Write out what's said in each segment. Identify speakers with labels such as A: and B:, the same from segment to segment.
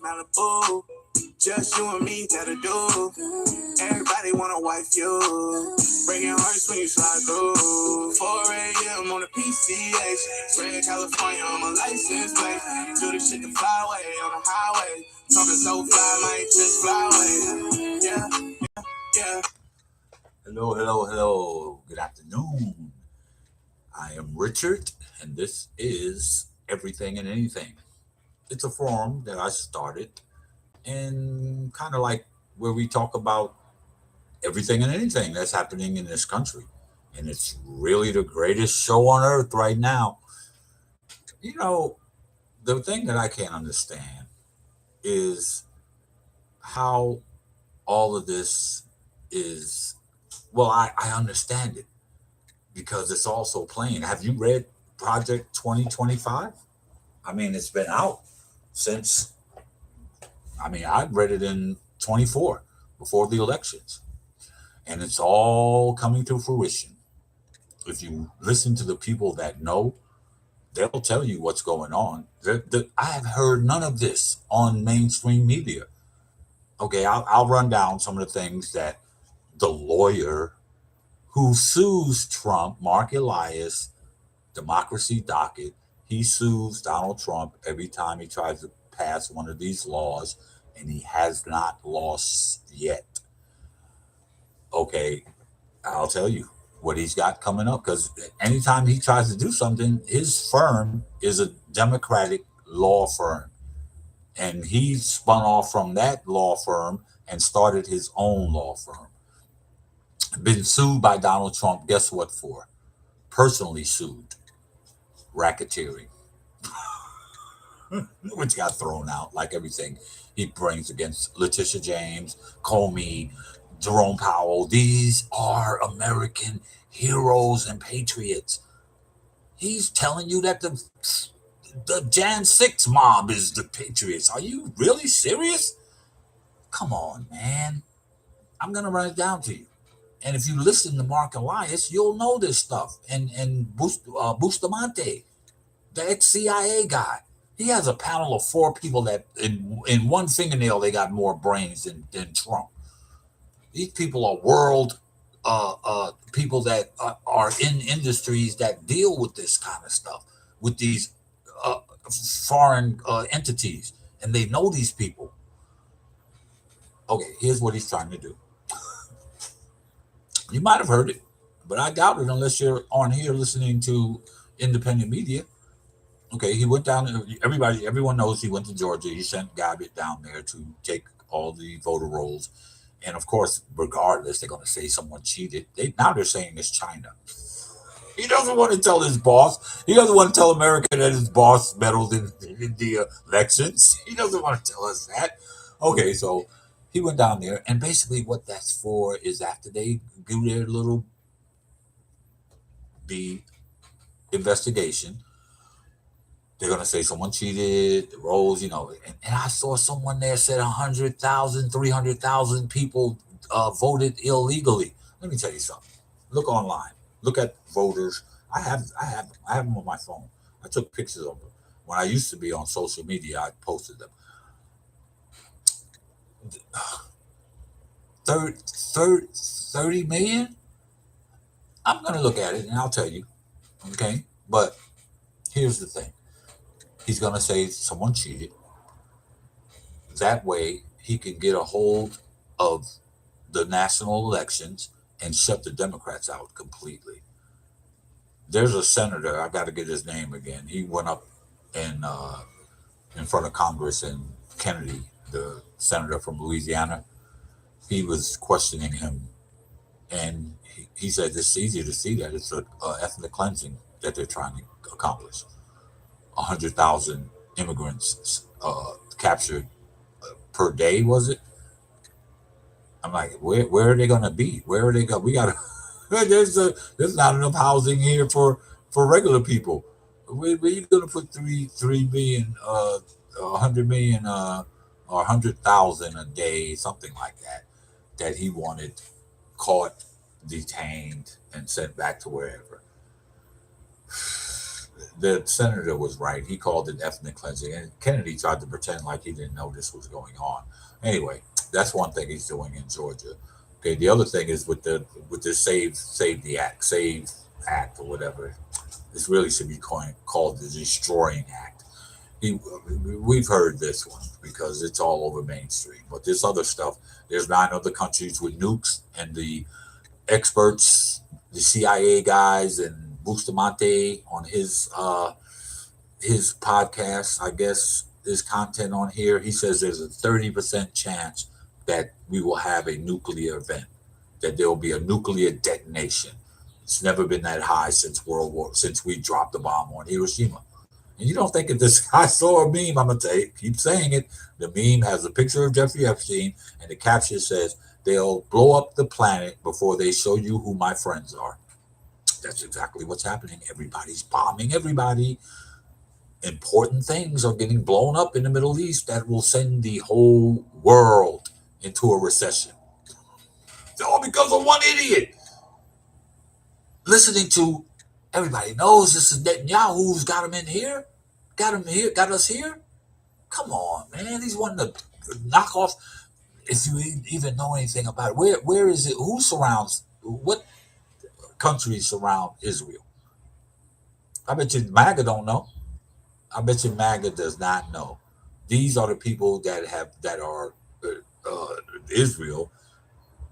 A: Malibu. Just you and me, that'll do. Everybody wanna wife you. Breaking hearts when you slide through. 4 a.m. on the PCH. Red California on my license plate. Do the shit the flyway on the highway. Talking so fly, might just fly away. Yeah.
B: Hello. Good afternoon. I am Richard, and this is Everything and Anything. It's a forum that I started, and kind of like where we talk about everything and anything that's happening in this country. And it's really the greatest show on earth right now. You know, the thing that I can't understand is how all of this is. Well, I understand it because it's also playing. Have you read Project 2025? I mean, it's been out since, I read it in 24 before the elections, and it's all coming to fruition. If you listen to the people that know, they'll tell you what's going on. I have heard none of this on mainstream media. Okay, I'll run down some of the things that the lawyer who sues Trump, Mark Elias, Democracy Docket, he sues Donald Trump every time he tries to pass one of these laws, and he has not lost yet. Okay, I'll tell you what he's got coming up because anytime he tries to do something, his firm is a Democratic law firm. And he spun off from that law firm and started his own law firm. Been sued by Donald Trump, guess what for? Personally sued. Racketeering. Which got thrown out like everything he brings against Letitia James, Comey, Jerome Powell. These are American heroes and patriots. He's telling you that the Jan 6 mob is the patriots. Are you really serious? Come on, man. I'm going to run it down to you. And if you listen to Mark Elias, you'll know this stuff. And Bustamante, the ex-CIA guy, he has a panel of 4 people that in one fingernail they got more brains than Trump. These people are world people that are in industries that deal with this kind of stuff, with these uh, foreign entities, and they know these people. Okay, here's what he's trying to do. You might have heard it, but I doubt it unless you're on here listening to independent media. Okay, he went down. Everyone knows he went to Georgia. He sent Gabbett down there to take all the voter rolls, and of course, regardless, they're going to say someone cheated. They're saying it's China. He doesn't want to tell his boss. He doesn't want to tell America that his boss meddled in the elections. He doesn't want to tell us that. Okay, so he went down there, and basically, what that's for is after they do their little B investigation, they're gonna say someone cheated, the rolls, And I saw someone there said 100,000, 300,000 people voted illegally. Let me tell you something. Look online. Look at voters. I have them on my phone. I took pictures of them. When I used to be on social media, I posted them. 30 million? I'm gonna look at it and I'll tell you. Okay? But here's the thing. He's going to say someone cheated. That way, he can get a hold of the national elections and shut the Democrats out completely. There's a senator, I got to get his name again. He went up in front of Congress, and Kennedy, the senator from Louisiana, he was questioning him. And he said it's easy to see that it's an ethnic cleansing that they're trying to accomplish. 100,000 immigrants captured per day, was it? I'm like, where are they going to be? Where are they going? We got to. There's not enough housing here for regular people. Where you going to put 3 billion, 100 million, or 100,000 a day, something like that? That he wanted caught, detained, and sent back to wherever. the senator was right. He called it ethnic cleansing, and Kennedy tried to pretend like he didn't know this was going on. Anyway, that's one thing he's doing in Georgia. Okay, the other thing is with the Save the Act, Save Act or whatever. This really should be called the Destroying Act. He, we've heard this one because it's all over mainstream. But this other stuff, there's 9 other countries with nukes, and the experts, the CIA guys, and Bustamante on his podcast, I guess, his content on here. He says there's a 30% chance that we will have a nuclear event, that there will be a nuclear detonation. It's never been that high since we dropped the bomb on Hiroshima. And you don't think if this I saw a meme, I'm gonna keep saying it. The meme has a picture of Jeffrey Epstein, and the caption says, "They'll blow up the planet before they show you who my friends are." That's exactly what's happening. Everybody's bombing everybody. Important things are getting blown up in the Middle East that will send the whole world into a recession. It's all because of one idiot listening to. Everybody knows this is Netanyahu who's got him in here, got us here. Come on, man. He's wanting to knock off. If you even know anything about it, where is it? Who surrounds? What countries surround Israel? I bet you MAGA don't know. I bet you MAGA does not know. These are the people that are Israel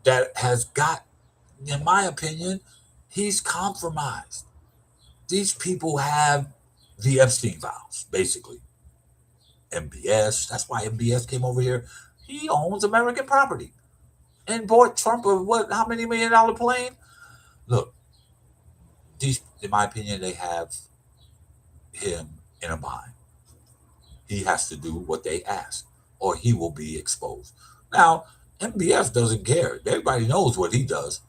B: that has got, in my opinion, he's compromised. These people have the Epstein files, basically. MBS. That's why MBS came over here. He owns American property and bought Trump a how many $1 million plane? Look, these, in my opinion, they have him in a bind. He has to do what they ask, or he will be exposed. Now, MBS doesn't care. Everybody knows what he does.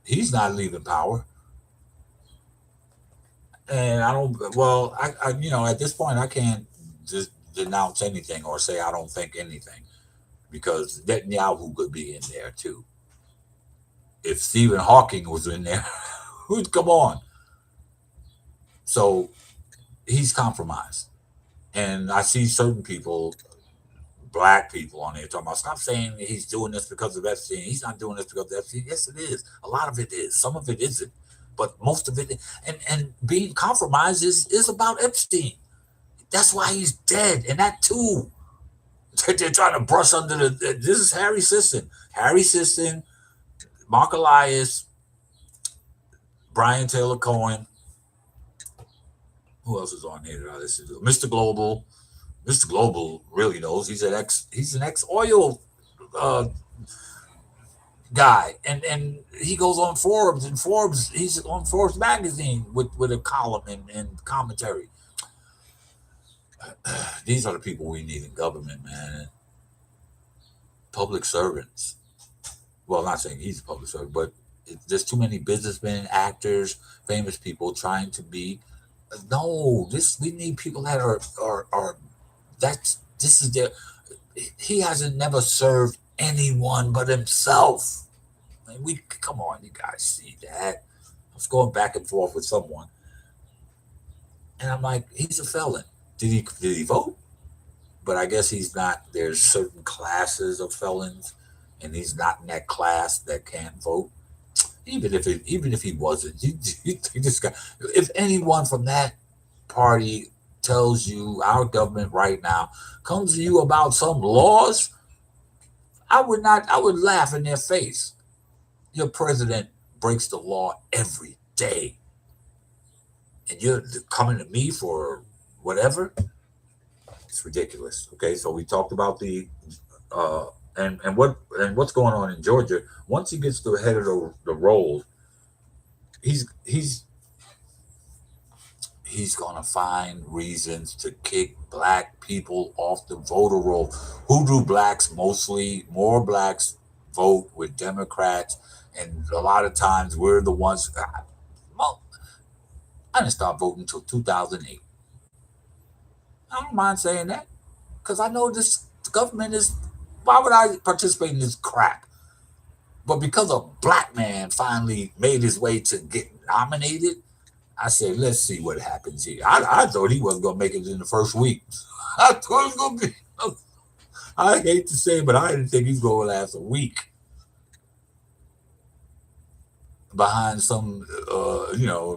B: He's not leaving power. And I don't, well, at this point, I can't just denounce anything or say I don't think anything, because Netanyahu could be in there too. If Stephen Hawking was in there, who'd come on? So he's compromised. And I see certain people, black people on there, talking about, stop saying he's doing this because of Epstein. He's not doing this because of Epstein. Yes, it is. A lot of it is. Some of it isn't. But most of it, and being compromised is about Epstein. That's why he's dead. And that too. They're trying to brush under this is Harry Sisson. Harry Sisson, Mark Elias, Brian Taylor Cohen. Who else is on here that I listen to? Mr. Global. Mr. Global really knows. He's an ex oil guy, and he goes on Forbes, and he's on Forbes magazine with a column and commentary. These are the people we need in government, man. Public servants. Well, I'm not saying he's a public servant, but there's too many businessmen, actors, famous people trying to be. No, we need people that are this is their. He hasn't never served anyone but himself. And come on, you guys see that? I was going back and forth with someone, and I'm like, he's a felon. Did he vote? But I guess he's not. There's certain classes of felons, and he's not in that class that can't vote. Even if he wasn't, you just got. If anyone from that party tells you our government right now comes to you about some laws, I would laugh in their face. Your president breaks the law every day, and you're coming to me for whatever. It's ridiculous. Okay, so we talked about the and what's going on in Georgia. Once he gets to the head of the roll, he's gonna find reasons to kick black people off the voter roll. Who do blacks mostly? More blacks vote with Democrats, and a lot of times we're the ones. Well, I didn't start voting until 2008. I don't mind saying that, because I know this government is. Why would I participate in this crap? But because a black man finally made his way to get nominated, I said, let's see what happens here. I thought he wasn't going to make it in the first week. I thought it was going to be, I hate to say it, but I didn't think he's going to last a week behind some,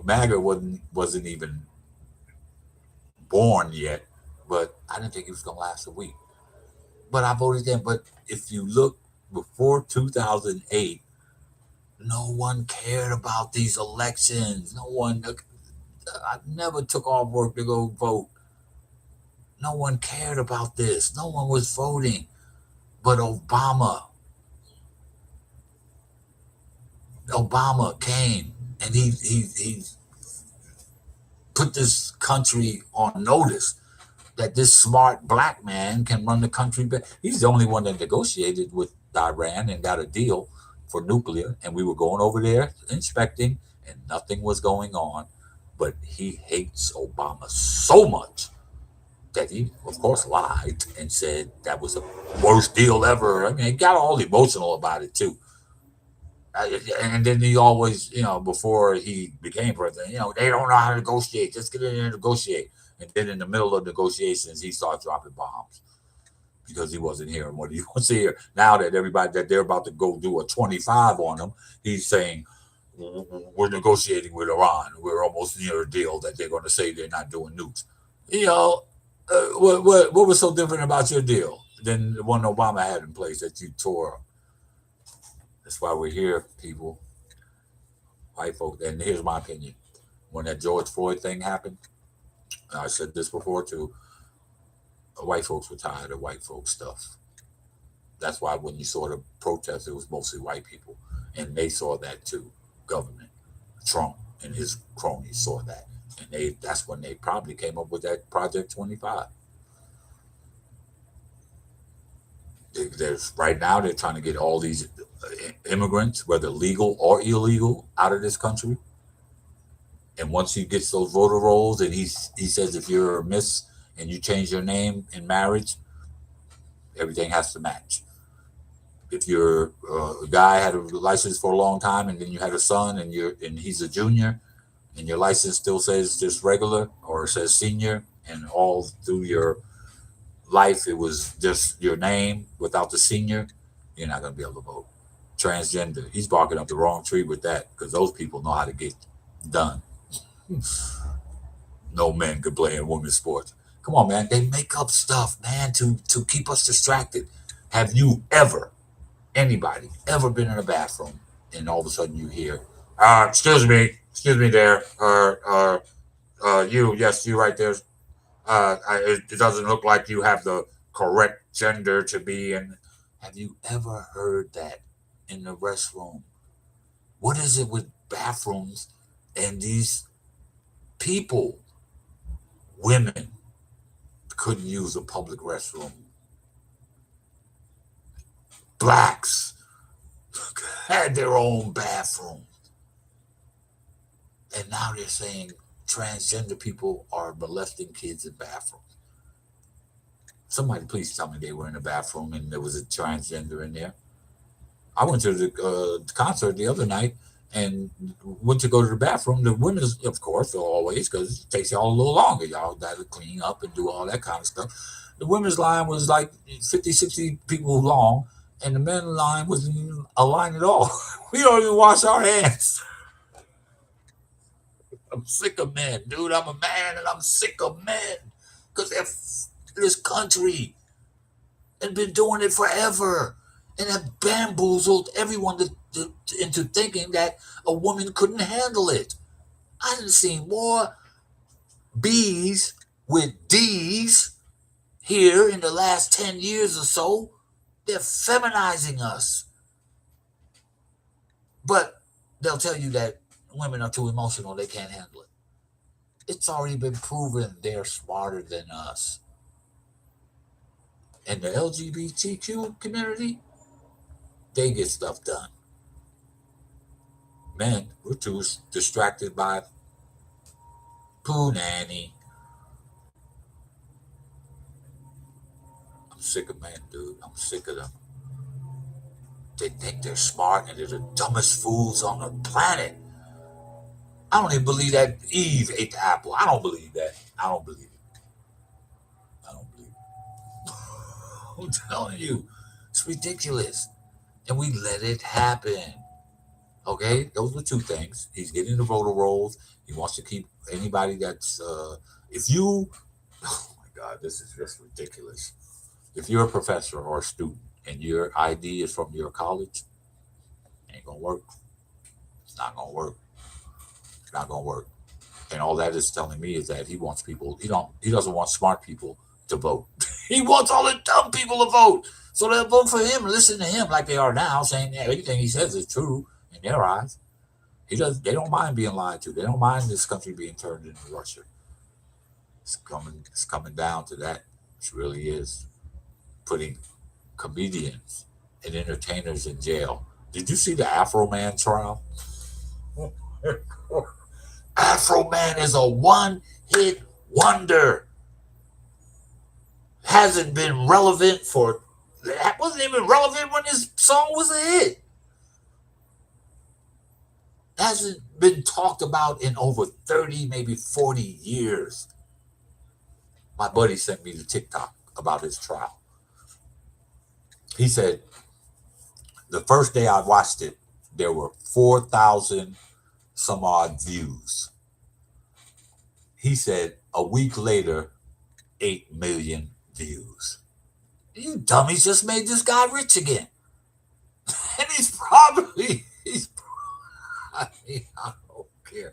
B: MAGA wasn't even born yet, but I didn't think he was going to last a week. But I voted then. But if you look before 2008, no one cared about these elections. No one, I never took off work to go vote. No one cared about this. No one was voting. But Obama came and he put this country on notice that this smart black man can run the country. He's the only one that negotiated with Iran and got a deal for nuclear, and we were going over there inspecting, and nothing was going on. But he hates Obama so much that he, of course, lied and said that was the worst deal ever. I mean, he got all emotional about it too. And then he always, before he became president, they don't know how to negotiate. Just get in there and negotiate. And then in the middle of negotiations, he starts dropping bombs because he wasn't hearing what he wants to hear. Now that everybody that they're about to go do a 25 on him, he's saying, we're negotiating with Iran. We're almost near a deal that they're going to say they're not doing nukes. What was so different about your deal than the one Obama had in place that you tore up? That's why we're here, people, white folks. And here's my opinion. When that George Floyd thing happened, I said this before too, white folks were tired of white folks stuff. That's why when you saw the protests, it was mostly white people. And they saw that too. Government, Trump and his cronies saw that. And that's when they probably came up with that Project 25. Right now, they're trying to get all these immigrants, whether legal or illegal, out of this country. And once he gets those voter rolls, and he says if you're a miss and you change your name in marriage, everything has to match. If you're a guy had a license for a long time and then you had a son and he's a junior and your license still says just regular or says senior, and all through your life it was just your name without the senior, you're not going to be able to vote. Transgender, he's barking up the wrong tree with that because those people know how to get done. No men could play in women's sports. Come on, man. They make up stuff, man, to keep us distracted. Have you anybody ever been in a bathroom and all of a sudden you hear, excuse me there, you right there. It doesn't look like you have the correct gender to be in. Have you ever heard that in the restroom? What is it with bathrooms and these people? Women couldn't use a public restroom. Blacks had their own bathroom. And now they're saying transgender people are molesting kids in bathrooms. Somebody please tell me they were in a bathroom and there was a transgender in there. I went to the concert the other night and went to go to the bathroom. The women's, of course, always, because it takes y'all a little longer. Y'all got to clean up and do all that kind of stuff. The women's line was like 50, 60 people long, and the men's line wasn't even a line at all. We don't even wash our hands. I'm sick of men, dude. I'm a man, and I'm sick of men because they're this country and been doing it forever and have bamboozled everyone into thinking that a woman couldn't handle it. I didn't see more B's with D's here in the last 10 years or so. They're feminizing us. But they'll tell you that women are too emotional, they can't handle it. It's already been proven they're smarter than us. And the LGBTQ community, they get stuff done. Men, we're too distracted by poo nanny. I'm sick of men, dude. I'm sick of them. They think they're smart and they're the dumbest fools on the planet. I don't even believe that Eve ate the apple. I don't believe that. I don't believe it. I don't believe it. I'm telling you, it's ridiculous. And we let it happen. Okay, those were two things. He's getting the voter rolls. He wants to keep anybody that's if you oh my god, this is just ridiculous. If you're a professor or a student and your ID is from your college, it ain't gonna work. It's not gonna work. It's not gonna work. And all that is telling me is that he wants people. He doesn't want smart people to vote. He wants all the dumb people to vote. So they'll vote for him and listen to him like they are now, saying that everything he says is true in their eyes. He does. They don't mind being lied to. They don't mind this country being turned into Russia. It's coming. It's coming down to that. It really is putting comedians and entertainers in jail. Did you see the Afro Man trial? Afro Man is a one-hit wonder. Hasn't been relevant for. That wasn't even relevant when his song was a hit. Hasn't been talked about in over 30, maybe 40 years. My buddy sent me the TikTok about his trial. He said the first day I watched it, there were 4,000 some odd views. He said a week later, 8 million views. You dummies just made this guy rich again. And I mean, I don't care.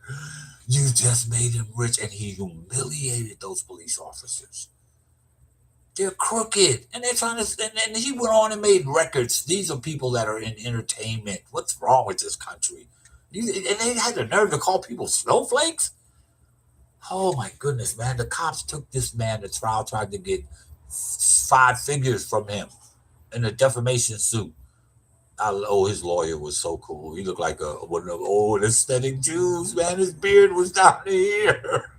B: You just made him rich and he humiliated those police officers. They're crooked and they're trying to, and he went on and made records. These are people that are in entertainment. What's wrong with this country? And they had the nerve to call people snowflakes? Oh my goodness, man. The cops took this man to trial, tried to get 5 figures from him in a defamation suit. His lawyer was so cool. He looked like one of the old aesthetic Jews, man. His beard was down here.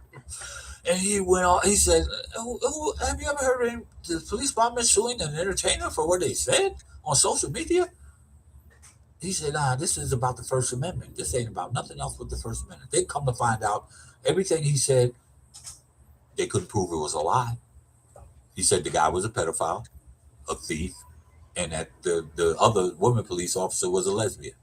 B: And he went on, he said, have you ever heard of the police department suing an entertainer for what they said on social media? He said, nah, this is about the First Amendment. This ain't about nothing else but the First Amendment. They come to find out everything he said, they couldn't prove it was a lie. He said the guy was a pedophile, a thief, and that the other woman police officer was a lesbian.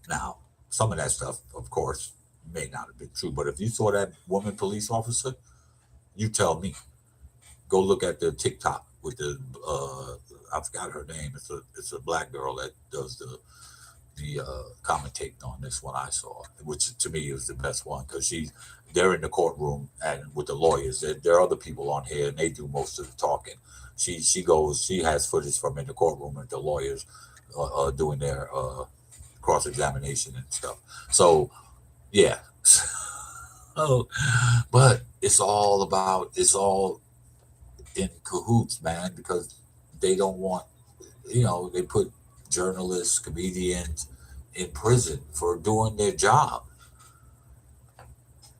B: Now, some of that stuff, of course, may not have been true, but if you saw that woman police officer, you tell me. Go look at the TikTok with the I forgot her name. It's a black girl that does the commentating on this one I saw, which to me is the best one because they're in the courtroom and with the lawyers. There are other people on here and they do most of the talking. She has footage from in the courtroom and the lawyers doing their cross examination and stuff. So yeah. Oh, but it's all in cahoots, man, because they don't want, they put journalists, comedians in prison for doing their job.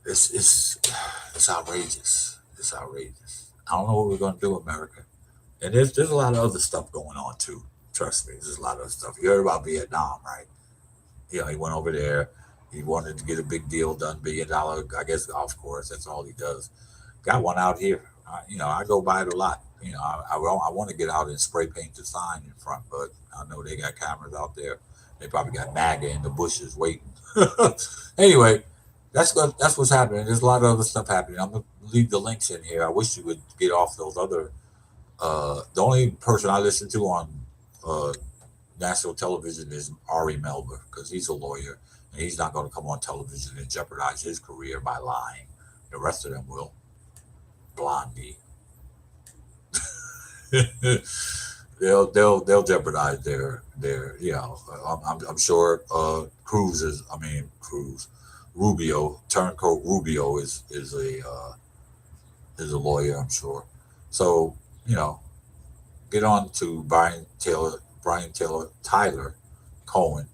B: It's outrageous. It's outrageous. I don't know what we're gonna do, America. And there's a lot of other stuff going on too. Trust me, there's a lot of stuff. You heard about Vietnam, right? He went over there. He wanted to get a big deal done, $1 billion, I guess, golf course. That's all he does. Got one out here. I go by it a lot. I want to get out and spray paint the sign in front, but I know they got cameras out there. They probably got MAGA in the bushes waiting. Anyway, that's what's happening. There's a lot of other stuff happening. I'm gonna leave the links in here. I wish you would get off those other. The only person I listen to on uh, national television is Ari Melber because he's a lawyer and he's not going to come on television and jeopardize his career by lying. The rest of them will. Blondie. they'll jeopardize I'm sure Rubio, turncoat Rubio is a lawyer, I'm sure. So, get on to Tyler Cohen.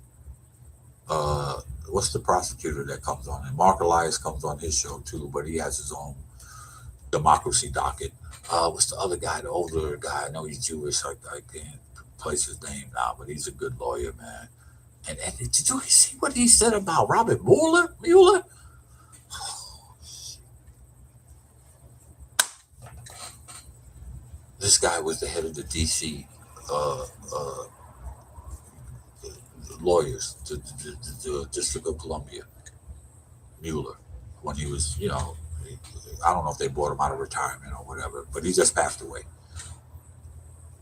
B: What's the prosecutor that comes on? And Mark Elias comes on his show too, but he has his own democracy docket. What's the other guy, the older guy? I know he's Jewish. I can't place his name now, but he's a good lawyer, man. And did you see what he said about Robert Mueller? This guy was the head of the D.C. Uh, uh, lawyers, the District of Columbia, Mueller, when he was, I don't know if they brought him out of retirement or whatever, but he just passed away.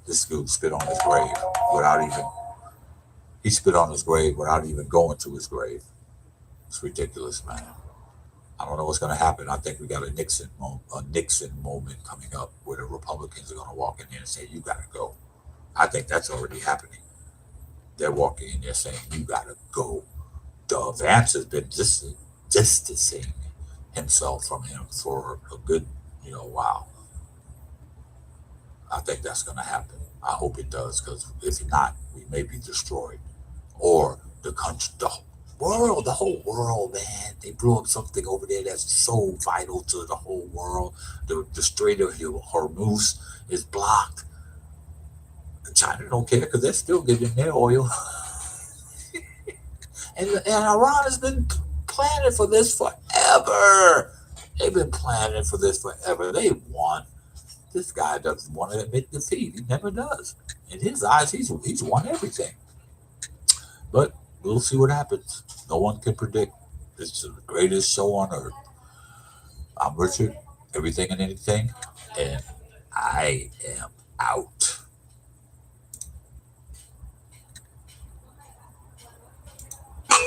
B: This dude spit on his grave without even, he spit on his grave without even going to his grave. It's ridiculous, man. I don't know what's going to happen. I think we got a Nixon moment coming up where the Republicans are going to walk in there and say, you got to go. I think that's already happening. They're walking in there saying, you got to go. Vance has been distancing himself from him for a good, while. I think that's going to happen. I hope it does, because if not, we may be destroyed. Or the country, the whole world, man. They blew up something over there that's so vital to the whole world. The Strait of Hormuz is blocked. China don't care because they're still getting their oil. and Iran has been planning for this forever. They've been planning for this forever. They won. This guy doesn't want to admit defeat. He never does. In his eyes, he's won everything. But we'll see what happens. No one can predict. It's the greatest show on earth. I'm Richard, everything and anything, and I am out.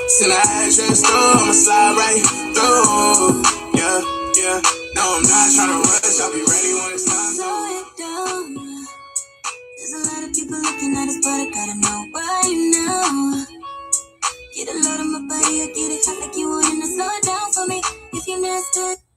A: Send an address through, I'ma slide right through. Yeah. No, I'm not trying to rush. I'll be ready when it's time.
C: Slow it down. There's a lot of people looking at us, but I gotta know right now. Get a load of my body, I get it hot like you want to slow it down for me. If you're nasty.